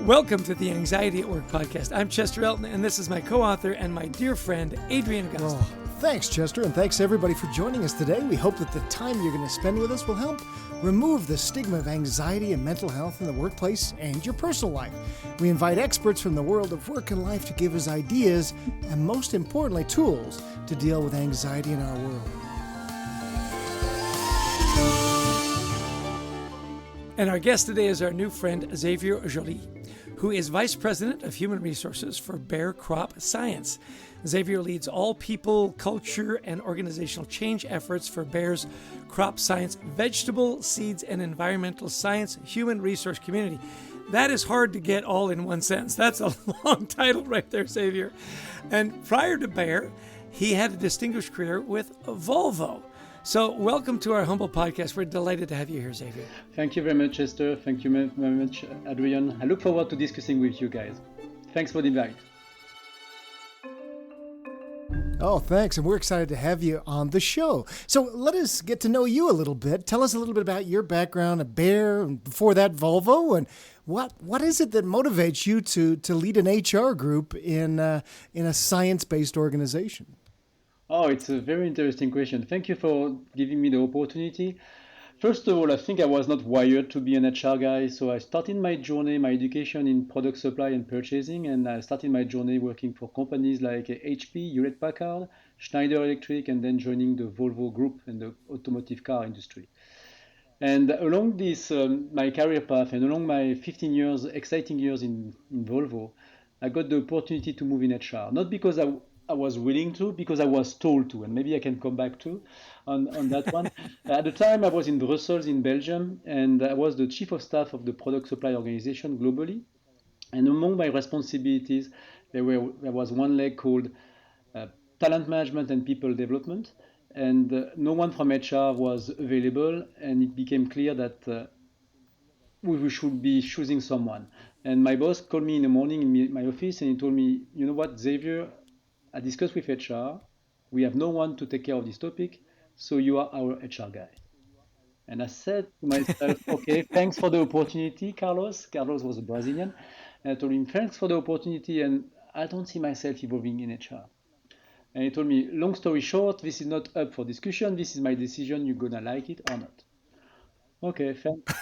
Welcome to the Anxiety at Work podcast. I'm Chester Elton, and this is my co-author and my dear friend, Adrian Augusta. Well, thanks, Chester, and thanks everybody for joining us today. We hope that the time you're going to spend with us will help remove the stigma of anxiety and mental health in the workplace and your personal life. We invite experts from the world of work and life to give us ideas and, most importantly, tools to deal with anxiety in our world. And our guest today is our new friend, Xavier Joly, who is Vice President of Human Resources for Bayer Crop Science. Xavier leads all people, culture, and organizational change efforts for Bayer's Crop Science Vegetable, Seeds, and Environmental Science Human Resource Community. That is hard to get all in one sentence. That's a long title right there, Xavier. And prior to Bayer, he had a distinguished career with Volvo. So welcome to our humble podcast. We're delighted to have you here, Xavier. Thank you very much, Chester. Thank you very much, Adrian. I look forward to discussing with you guys. Thanks for the invite. Oh, thanks. And we're excited to have you on the show. So let us get to know you a little bit. Tell us a little bit about your background at Bayer and before that Volvo, and what is it that motivates you to lead an HR group in a science-based organization? Oh, it's a very interesting question. Thank you for giving me the opportunity. First of all, I think I was not wired to be an HR guy, so I started my journey, my education in product supply and purchasing, and I started my journey working for companies like HP, Hewlett-Packard, Schneider Electric, and then joining the Volvo group and the automotive car industry. And along this, my career path, and along my 15 years, exciting years in Volvo, I got the opportunity to move in HR, not because I was willing to, because I was told to, and maybe I can come back to on that one. At the time, I was in Brussels, in Belgium, and I was the chief of staff of the product supply organization globally. And among my responsibilities, there was one leg called talent management and people development, and no one from HR was available, and it became clear that we should be choosing someone. And my boss called me in the morning in my office, and he told me, you know what, Xavier, I discussed with HR. We have no one to take care of this topic, so you are our HR guy. And I said to myself, okay, thanks for the opportunity, Carlos. Carlos was a Brazilian. And I told him, thanks for the opportunity, and I don't see myself evolving in HR. And he told me, long story short, this is not up for discussion. This is my decision. You're going to like it or not. Okay, thanks.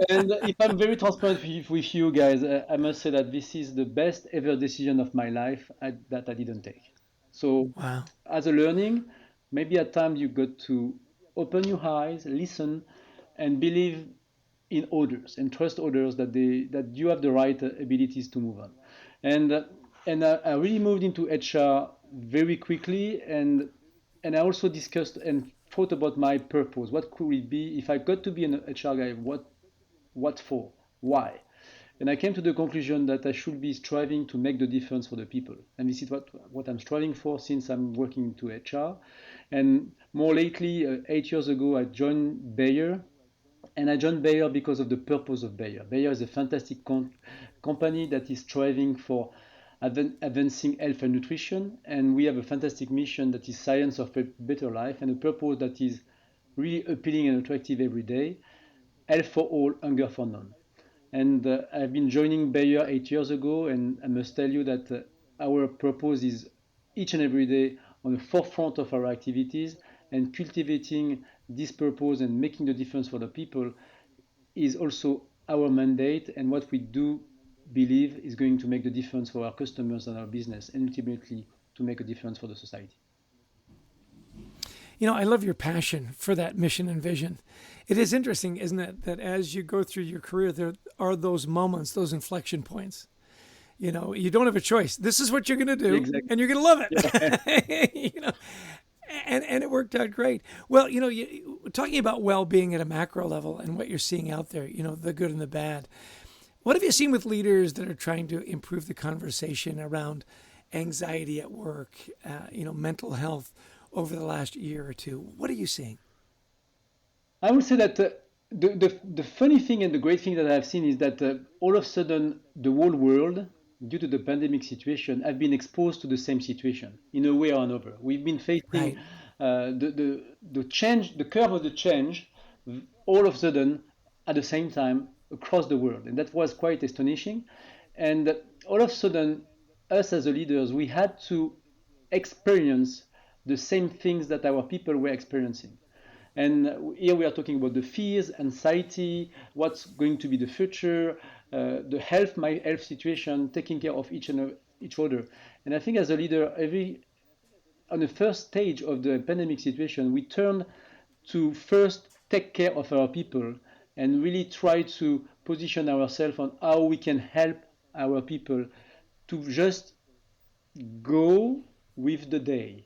And if I'm very transparent with you guys, I must say that this is the best ever decision of my life that I didn't take. So wow. As a learning, maybe at times you got to open your eyes, listen, and believe in others and trust others that you have the right abilities to move on. And I really moved into HR very quickly, and I also discussed and thought about my purpose. What could it be if I got to be an HR guy? What for? Why? And I came to the conclusion that I should be striving to make the difference for the people. And this is what I'm striving for since I'm working into HR. And more lately, 8 years ago, I joined Bayer. And I joined Bayer because of the purpose of Bayer. Bayer is a fantastic company that is striving for advancing health and nutrition. And we have a fantastic mission that is science of a better life, and a purpose that is really appealing and attractive every day. Health for all, hunger for none. And I've been joining Bayer 8 years ago, and I must tell you that our purpose is each and every day on the forefront of our activities, and cultivating this purpose and making the difference for the people is also our mandate, and what we do believe is going to make the difference for our customers and our business, and ultimately to make a difference for the society. You know, I love your passion for that mission and vision. It is interesting, isn't it, that as you go through your career, there are those moments, those inflection points. You know, you don't have a choice. This is what you're going to do, exactly. And you're going to love it. Yeah. You know, and it worked out great. Well, you know, talking about well-being at a macro level and what you're seeing out there, you know, the good and the bad. What have you seen with leaders that are trying to improve the conversation around anxiety at work, mental health over the last year or two? What are you seeing? I would say that the funny thing and the great thing that I've seen is that all of a sudden the whole world, due to the pandemic situation, have been exposed to the same situation in a way or another. We've been facing the change, the curve of the change, all of a sudden at the same time across the world. And that was quite astonishing. And all of a sudden, us as leaders, we had to experience the same things that our people were experiencing. And here we are talking about the fears, anxiety, what's going to be the future, the health, my health situation, taking care of each other. And I think as a leader, on the first stage of the pandemic situation, we turned to first take care of our people and really try to position ourselves on how we can help our people to just go with the day.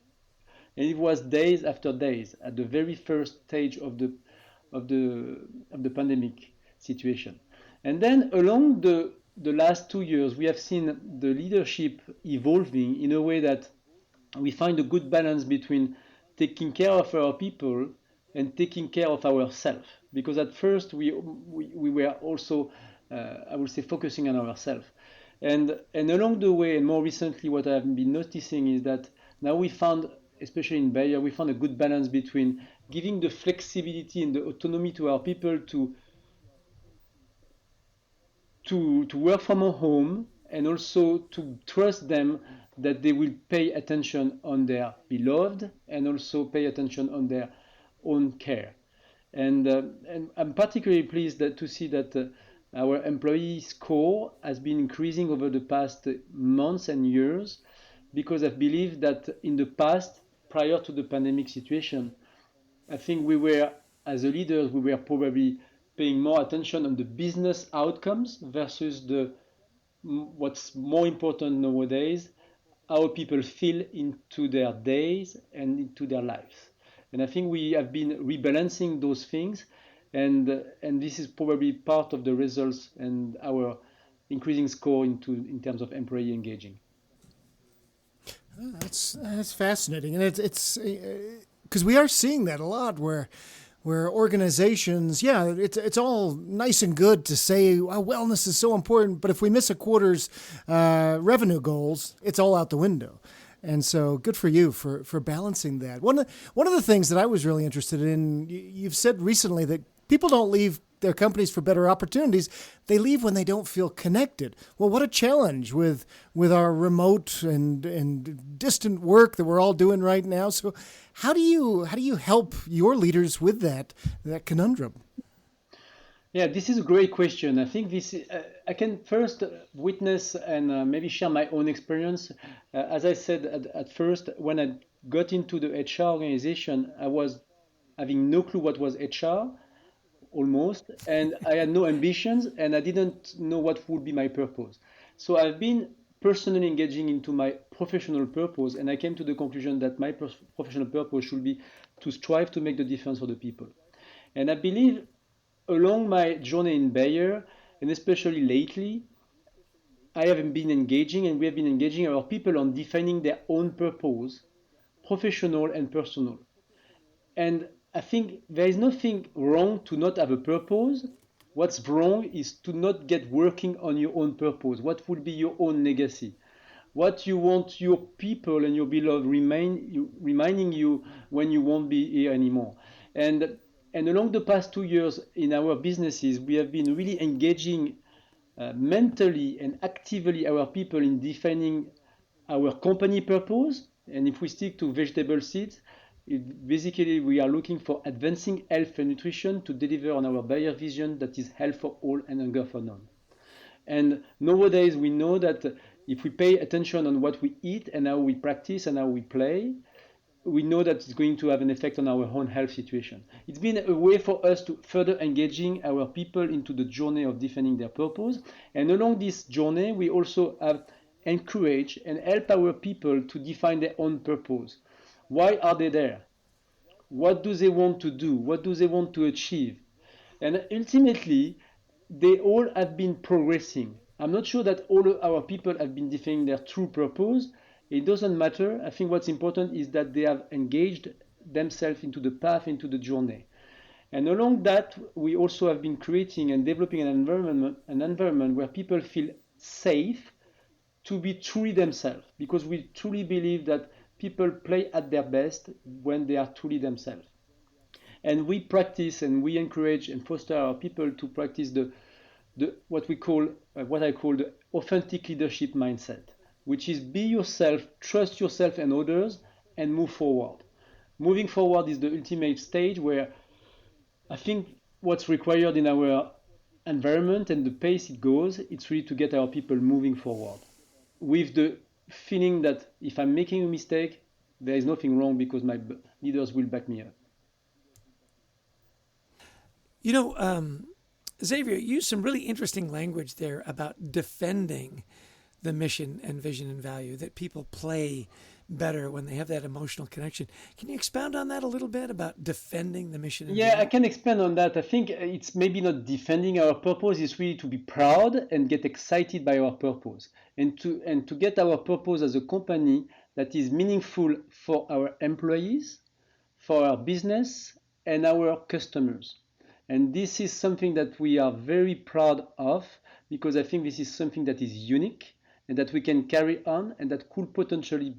And it was days after days at the very first stage of the pandemic situation. And then along the last 2 years, we have seen the leadership evolving in a way that we find a good balance between taking care of our people and taking care of ourselves. Because at first we were also, I would say, focusing on ourselves. And along the way, and more recently, what I've been noticing is that now we found, especially in Bayer, we found a good balance between giving the flexibility and the autonomy to our people to work from home, and also to trust them that they will pay attention on their beloved and also pay attention on their own care. And I'm particularly pleased to see that our employee score has been increasing over the past months and years, because I believe that in the past, prior to the pandemic situation, I think we were, as a leaders, we were probably paying more attention on the business outcomes versus what's more important nowadays, how people feel into their days and into their lives. And I think we have been rebalancing those things, and this is probably part of the results and our increasing score in terms of employee engaging. That's fascinating, and it's because we are seeing that a lot where organizations, it's all nice and good to say, well, wellness is so important, but if we miss a quarter's revenue goals, it's all out the window. And so good for you for balancing that. One of the things that I was really interested in, you've said recently that people don't leave their companies for better opportunities. They leave when they don't feel connected. Well, what a challenge with our remote and distant work that we're all doing right now. So how do you help your leaders with that conundrum? Yeah, this is a great question. I think I can first witness and maybe share my own experience. As I said at first, when I got into the HR organization, I was having no clue what was HR, almost, and I had no ambitions, and I didn't know what would be my purpose. So I've been personally engaging into my professional purpose, and I came to the conclusion that my professional purpose should be to strive to make the difference for the people. And I believe along my journey in Bayer, and especially lately, I have been engaging, and we have been engaging our people on defining their own purpose, professional and personal. And I think there is nothing wrong to not have a purpose. What's wrong is to not get working on your own purpose. What would be your own legacy? What you want your people and your beloved reminding you when you won't be here anymore. And along the past 2 years in our businesses, we have been really engaging mentally and actively our people in defining our company purpose. And if we stick to vegetable seeds, basically we are looking for advancing health and nutrition to deliver on our Bayer vision that is health for all and hunger for none. And nowadays we know that if we pay attention on what we eat and how we practice and how we play, we know that it's going to have an effect on our own health situation. It's been a way for us to further engaging our people into the journey of defining their purpose. And along this journey, we also have encouraged and help our people to define their own purpose. Why are they there? What do they want to do? What do they want to achieve? And ultimately, they all have been progressing. I'm not sure that all of our people have been defining their true purpose. It doesn't matter. I think what's important is that they have engaged themselves into the path, into the journey. And along that, we also have been creating and developing an environment where people feel safe to be truly themselves, because we truly believe that people play at their best when they are truly themselves. And we practice and we encourage and foster our people to practice what I call the authentic leadership mindset, which is be yourself, trust yourself and others, and move forward. Moving forward is the ultimate stage where I think what's required in our environment and the pace it goes, it's really to get our people moving forward with the feeling that if I'm making a mistake, there is nothing wrong because my leaders will back me up. You know, Xavier, you used some really interesting language there about defending the mission and vision and value, that people play better when they have that emotional connection. Can you expound on that a little bit about defending the mission and Yeah, vision? I can expand on that. I think it's maybe not defending our purpose, it's really to be proud and get excited by our purpose and to get our purpose as a company that is meaningful for our employees, for our business, and our customers. And this is something that we are very proud of because I think this is something that is unique and that we can carry on and that could potentially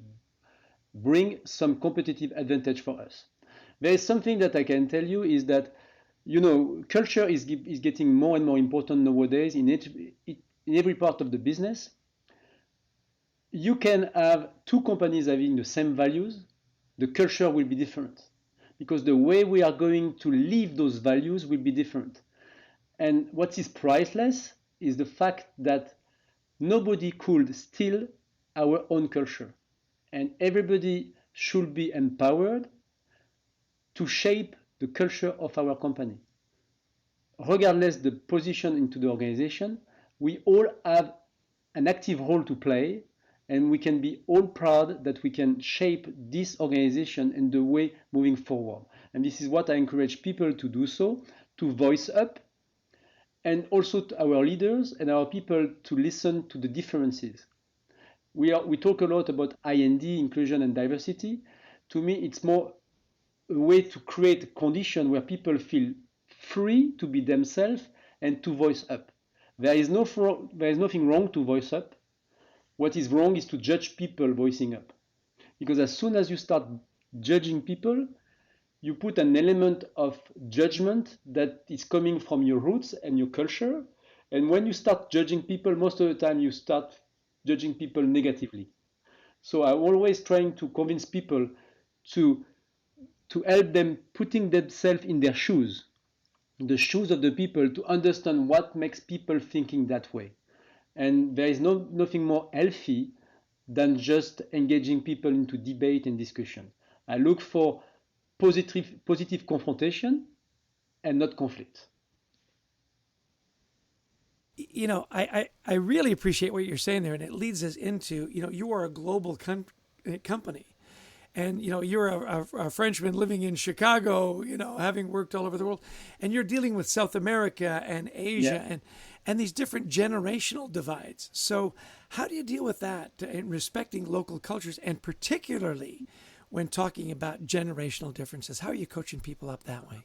bring some competitive advantage for us. There is something that I can tell you is that, culture is getting more and more important nowadays in every part of the business. You can have two companies having the same values, the culture will be different because the way we are going to live those values will be different. And what is priceless is the fact that nobody could steal our own culture. And everybody should be empowered to shape the culture of our company. Regardless the position into the organization, we all have an active role to play, and we can be all proud that we can shape this organization and the way moving forward. And this is what I encourage people to do so, to voice up, and also to our leaders and our people to listen to the differences. We talk a lot about I&D, inclusion and diversity. To me, it's more a way to create a condition where people feel free to be themselves and to voice up. There is nothing wrong to voice up. What is wrong is to judge people voicing up. Because as soon as you start judging people, you put an element of judgment that is coming from your roots and your culture. And when you start judging people, most of the time you start judging people negatively. So I'm always trying to convince people to help them putting themselves in their shoes, the shoes of the people, to understand what makes people thinking that way. And there is nothing more healthy than just engaging people into debate and discussion. I look for positive confrontation and not conflict. You know, I really appreciate what you're saying there, and it leads us into, you are a global company. And, you're a Frenchman living in Chicago, having worked all over the world. And you're dealing with South America and Asia and these different generational divides. So how do you deal with that in respecting local cultures, and particularly when talking about generational differences? How are you coaching people up that way?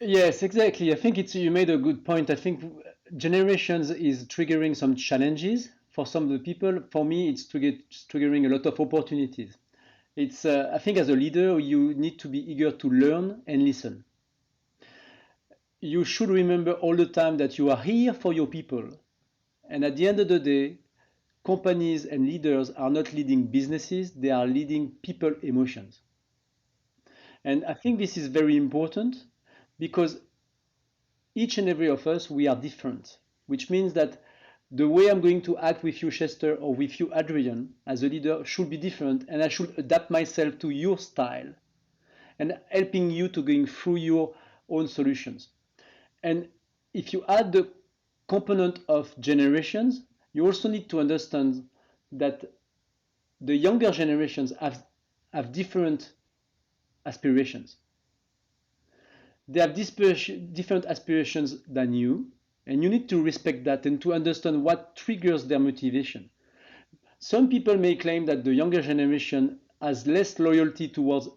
Yes, exactly. I think you made a good point. I think generations is triggering some challenges for some of the people. For me, it's triggering a lot of opportunities. I think as a leader, you need to be eager to learn and listen. You should remember all the time that you are here for your people. And at the end of the day, companies and leaders are not leading businesses, they are leading people emotions. And I think this is very important because each and every of us, we are different, which means that the way I'm going to act with you, Chester, or with you, Adrian, as a leader should be different, and I should adapt myself to your style and helping you to going through your own solutions. And if you add the component of generations, you also need to understand that the younger generations have different aspirations. They have different aspirations than you, and you need to respect that and to understand what triggers their motivation. Some people may claim that the younger generation has less loyalty towards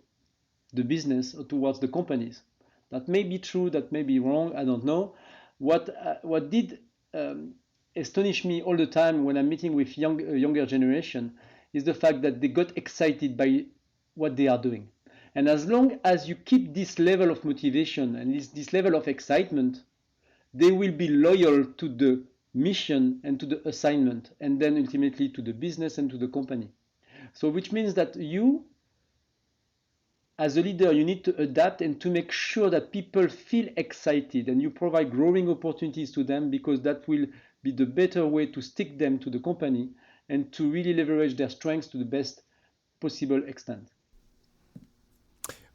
the business or towards the companies. That may be true, that may be wrong, I don't know. What did astonish me all the time when I'm meeting with younger generation is the fact that they got excited by what they are doing. And as long as you keep this level of motivation and this level of excitement, they will be loyal to the mission and to the assignment, and then ultimately to the business and to the company. So which means that you, as a leader, you need to adapt and to make sure that people feel excited and you provide growing opportunities to them, because that will be the better way to stick them to the company and to really leverage their strengths to the best possible extent.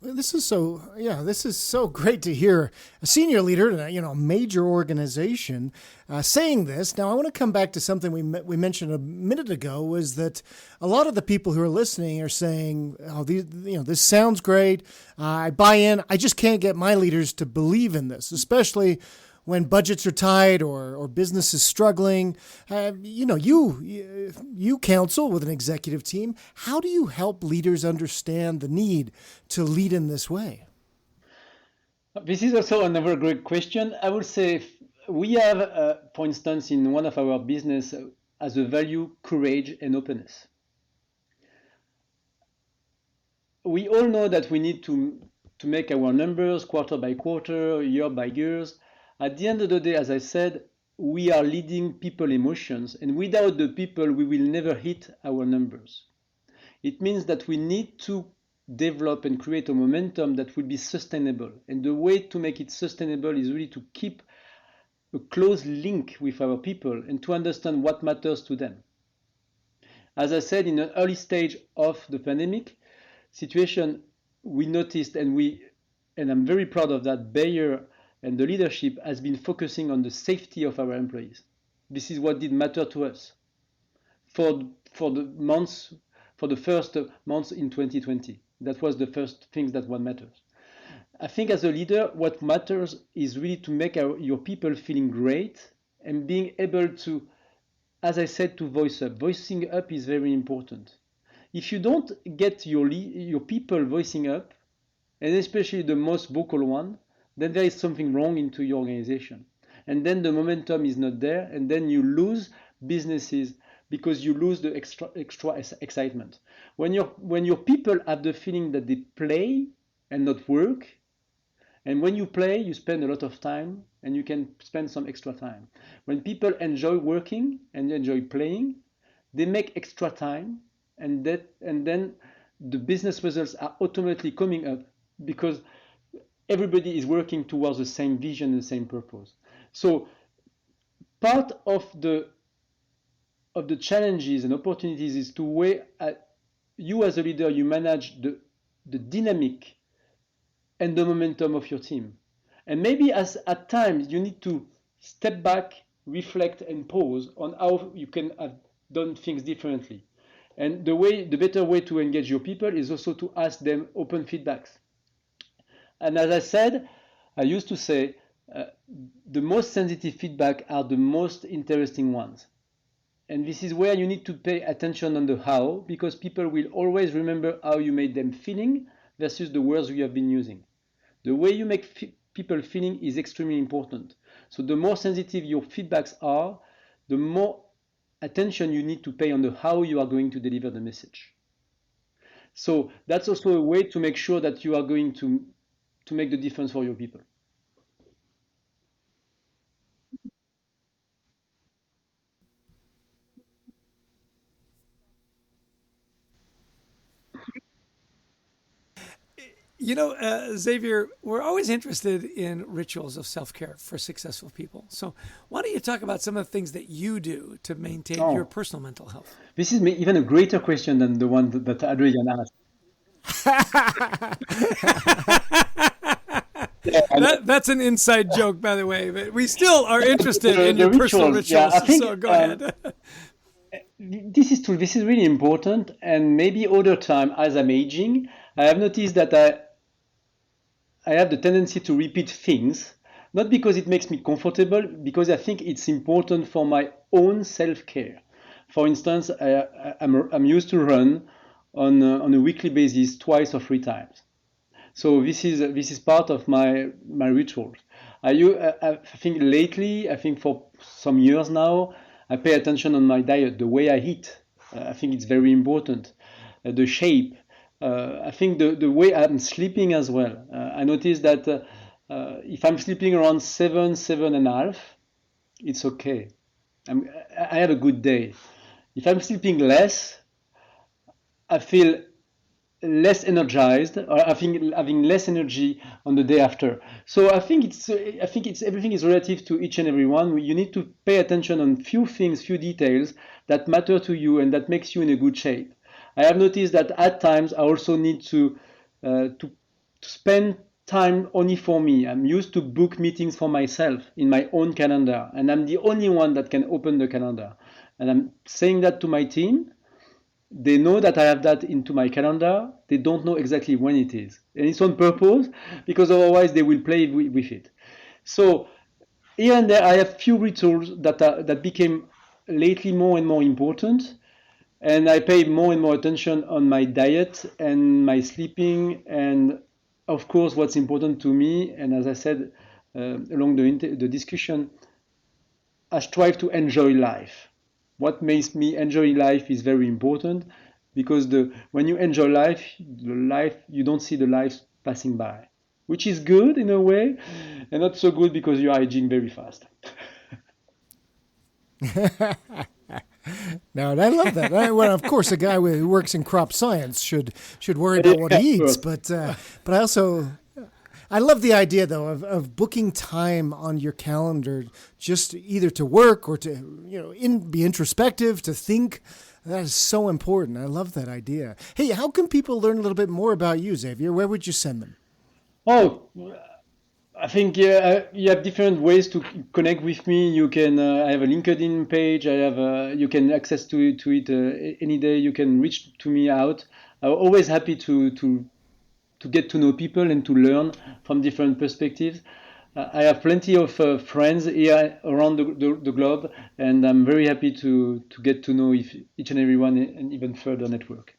This is so great to hear a senior leader in a major organization saying this. Now, I want to come back to something we mentioned a minute ago, was that a lot of the people who are listening are saying, "Oh, this sounds great. I buy in. I just can't get my leaders to believe in this, especially when budgets are tight or business is struggling." You counsel with an executive team. How do you help leaders understand the need to lead in this way? This is also another great question. I would say we have, for instance, in one of our business, as a value, courage and openness. We all know that we need to make our numbers quarter by quarter, year by years. At the end of the day, as I said, we are leading people emotions, and without the people, we will never hit our numbers. It means that we need to develop and create a momentum that will be sustainable. And the way to make it sustainable is really to keep a close link with our people and to understand what matters to them. As I said, in an early stage of the pandemic situation, we noticed, and I'm very proud of that, Bayer and the leadership has been focusing on the safety of our employees. This is what did matter to us for the first months in 2020. That was the first thing that one matters. I think as a leader, what matters is really to make your people feeling great and being able to, as I said, to voice up. Voicing up is very important. If you don't get your people voicing up, and especially the most vocal one, then there is something wrong into your organization. And then the momentum is not there, and then you lose businesses because you lose the extra excitement. When your people have the feeling that they play and not work, and when you play, you spend a lot of time, and you can spend some extra time. When people enjoy working and enjoy playing, they make extra time, and then the business results are automatically coming up because everybody is working towards the same vision and the same purpose. So part of the challenges and opportunities is to weigh you as a leader, you manage the dynamic and the momentum of your team. And maybe at times you need to step back, reflect and pause on how you can have done things differently. And the better way to engage your people is also to ask them open feedbacks. And as I said, I used to say, the most sensitive feedback are the most interesting ones. And this is where you need to pay attention on the how, because people will always remember how you made them feeling versus the words you have been using. The way you make people feeling is extremely important. So the more sensitive your feedbacks are, the more attention you need to pay on the how you are going to deliver the message. So that's also a way to make sure that you are going to make the difference for your people. Xavier, we're always interested in rituals of self-care for successful people. So why don't you talk about some of the things that you do to maintain your personal mental health? This is even a greater question than the one that Adrian asked. That's an inside joke, by the way, but we still are interested in your personal rituals. Yeah, I think, so go ahead. This is true. This is really important. And maybe over time, as I'm aging, I have noticed that I have the tendency to repeat things, not because it makes me comfortable, because I think it's important for my own self-care. For instance, I'm used to run on a weekly basis, twice or 3 times. So this is part of my rituals. I think lately, for some years now, I pay attention on my diet, the way I eat. I think it's very important. The shape. I think the way I'm sleeping as well. I notice that If I'm sleeping around 7.5, it's okay. I have a good day. If I'm sleeping less, I feel less energized, or I think having less energy on the day after. So I think it's everything is relative to each and every one. You need to pay attention on few things, few details that matter to you and that makes you in a good shape. I have noticed that at times I also need to spend time only for me. I'm used to book meetings for myself in my own calendar, and I'm the only one that can open the calendar. And I'm saying that to my team. They know that I have that into my calendar. They don't know exactly when it is. And it's on purpose because otherwise they will play with it. So here and there, I have few rituals that became lately more and more important. And I pay more and more attention on my diet and my sleeping. And of course, what's important to me, and as I said along the discussion, I strive to enjoy life. What makes me enjoy life is very important because when you enjoy life, you don't see the life passing by, which is good in a way, and not so good because you are aging very fast. No, and I love that. Well, of course, a guy who works in crop science should worry about what he eats, but I also. I love the idea, though, of booking time on your calendar, just either to work or to, be introspective, to think. That is so important. I love that idea. Hey, how can people learn a little bit more about you, Xavier? Where would you send them? Oh, I think you have different ways to connect with me. You can I have a LinkedIn page. You can access to it any day. You can reach to me out. I'm always happy to get to know people and to learn from different perspectives. I have plenty of friends here around the globe, and I'm very happy to get to know each and every one and even further network.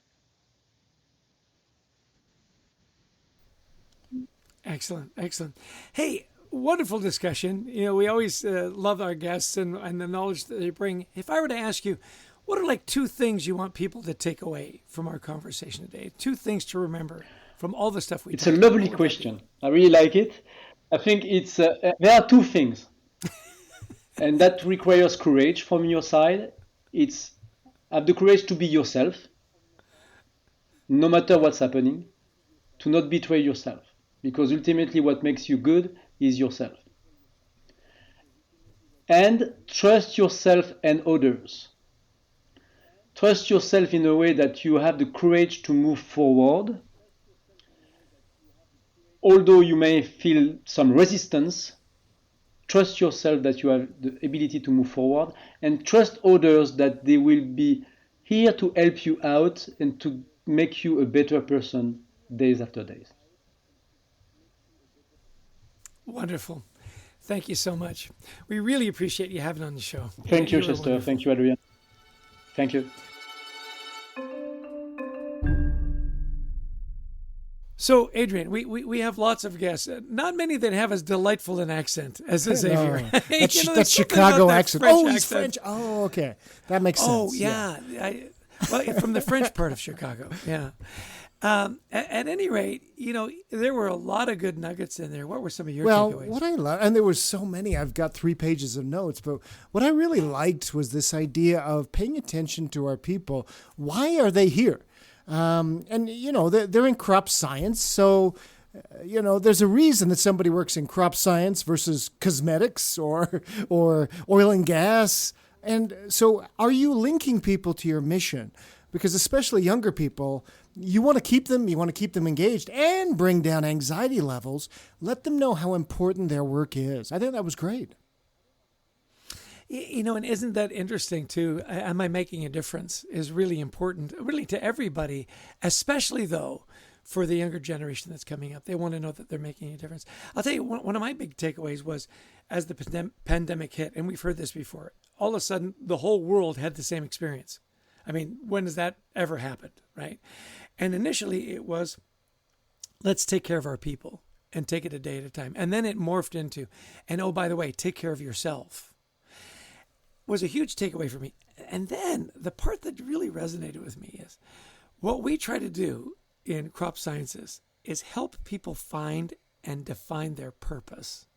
Excellent, excellent. Hey, wonderful discussion. We always love our guests and the knowledge that they bring. If I were to ask you, what are like two things you want people to take away from our conversation today? Two things to remember from all the stuff we It's talked a about. lovely question. I really like it. I think there are two things, and that requires courage from your side. It's have the courage to be yourself, no matter what's happening, to not betray yourself, because ultimately what makes you good is yourself. And trust yourself and others. Trust yourself in a way that you have the courage to move forward. Although you may feel some resistance, trust yourself that you have the ability to move forward, and trust others that they will be here to help you out and to make you a better person days after days. Wonderful. Thank you so much. We really appreciate you having on the show. Thank you, Chester. Wonderful. Thank you, Adrian. Thank you. So, Adrian, we have lots of guests. Not many that have as delightful an accent as Xavier. No. That's Chicago accent. He's French. Oh, okay. That makes sense. Oh, yeah. Well, from the French part of Chicago, yeah. At any rate, there were a lot of good nuggets in there. What were some of your takeaways? What I love, and there were so many, I've got 3 pages of notes, but what I really liked was this idea of paying attention to our people. Why are they here? And, they're in crop science, so, there's a reason that somebody works in crop science versus cosmetics or oil and gas. And so are you linking people to your mission? Because especially younger people, you want to keep them engaged and bring down anxiety levels. Let them know how important their work is. I think that was great. And isn't that interesting too? Am I making a difference is really important, really to everybody, especially though for the younger generation that's coming up. They want to know that they're making a difference. I'll tell you, one of my big takeaways was as the pandemic hit, and we've heard this before, all of a sudden the whole world had the same experience. I mean, when has that ever happened, right? And initially it was, let's take care of our people and take it a day at a time. And then it morphed into, and oh, by the way, take care of yourself. Was a huge takeaway for me. And then the part that really resonated with me is what we try to do in crop sciences is help people find and define their purpose.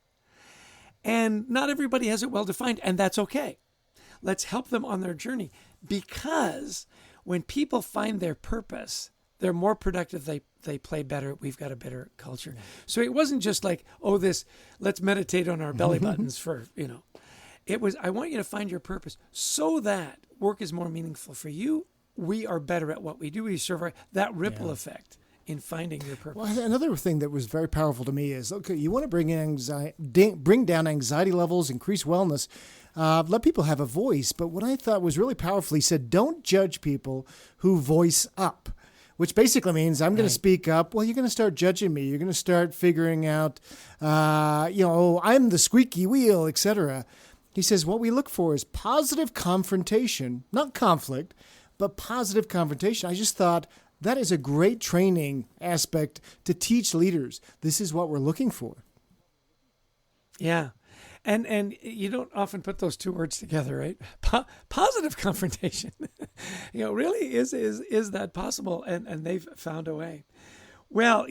And not everybody has it well defined, and that's okay. Let's help them on their journey, because when people find their purpose, they're more productive, they play better, we've got a better culture. So it wasn't just like, let's meditate on our belly buttons for, It was, I want you to find your purpose so that work is more meaningful for you. We are better at what we do. We serve that ripple effect in finding your purpose. Well, another thing that was very powerful to me is, okay, you want to bring down anxiety levels, increase wellness, let people have a voice. But what I thought was really powerful, he said, don't judge people who voice up, which basically means I'm going to speak up. Well, you're going to start judging me. You're going to start figuring out, I'm the squeaky wheel, etc. He says, what we look for is positive confrontation, not conflict, but positive confrontation. I just thought that is a great training aspect to teach leaders. This is what we're looking for. Yeah. And you don't often put those two words together, right? Positive confrontation. Really is that possible? And they've found a way. Well,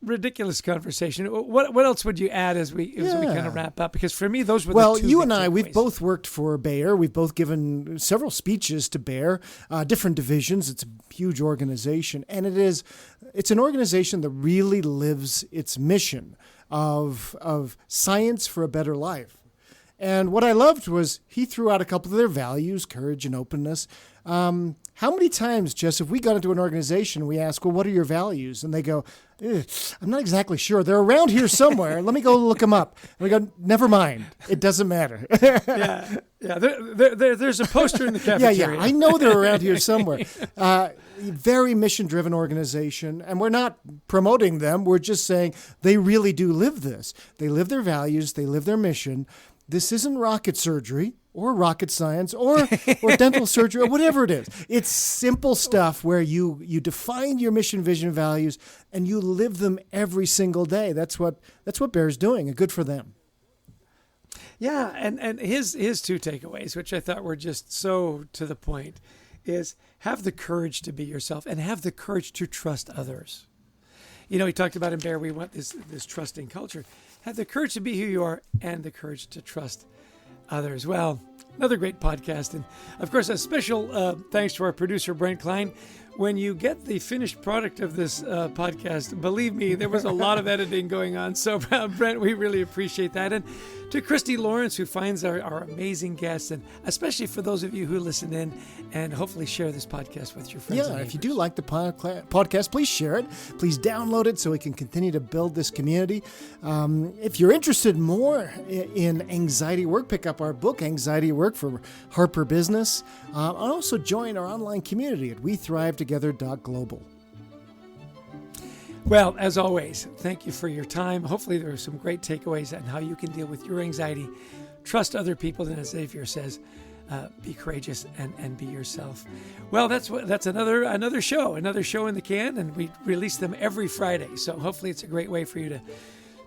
ridiculous conversation. What else would you add as we kind of wrap up? Because for me, those were the two you and I, takeaways. We've both worked for Bayer. We've both given several speeches to Bayer, different divisions. It's a huge organization, and it's an organization that really lives its mission of science for a better life. And what I loved was he threw out a couple of their values, courage and openness. How many times, Jess, if we got into an organization, we ask, well, what are your values? And they go, I'm not exactly sure. They're around here somewhere. Let me go look them up. And we go, never mind. It doesn't matter. Yeah. There's a poster in the cafeteria. Yeah. I know they're around here somewhere. Very mission-driven organization. And we're not promoting them. We're just saying they really do live this. They live their values. They live their mission. This isn't rocket surgery or rocket science or dental surgery or whatever it is. It's simple stuff where you define your mission, vision, values, and you live them every single day. That's what Bayer's doing, and good for them. Yeah, and his two takeaways, which I thought were just so to the point, is have the courage to be yourself and have the courage to trust others. He talked about in Bayer, we want this trusting culture. Have the courage to be who you are and the courage to trust others. Well, another great podcast. And of course, a special thanks to our producer, Brent Klein. When you get the finished product of this podcast, believe me, there was a lot of editing going on. So, Brent, we really appreciate that. And to Christy Lawrence, who finds our amazing guests, and especially for those of you who listen in and hopefully share this podcast with your friends. Yeah, if you do like the podcast, please share it. Please download it so we can continue to build this community. If you're interested more in anxiety work, pick up our book, Anxiety Work, for Harper Business. And also join our online community at WeThriveTogether.global. Well, as always, thank you for your time. Hopefully there are some great takeaways on how you can deal with your anxiety. Trust other people, and as Xavier says, be courageous and be yourself. Well, that's another show in the can, and we release them every Friday. So hopefully it's a great way for you to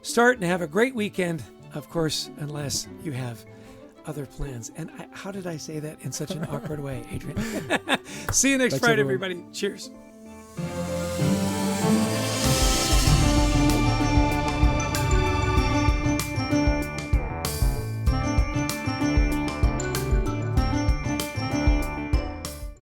start and have a great weekend, of course, unless you have other plans. And how did I say that in such an awkward way, Adrian? See you next Friday, everybody. Cheers.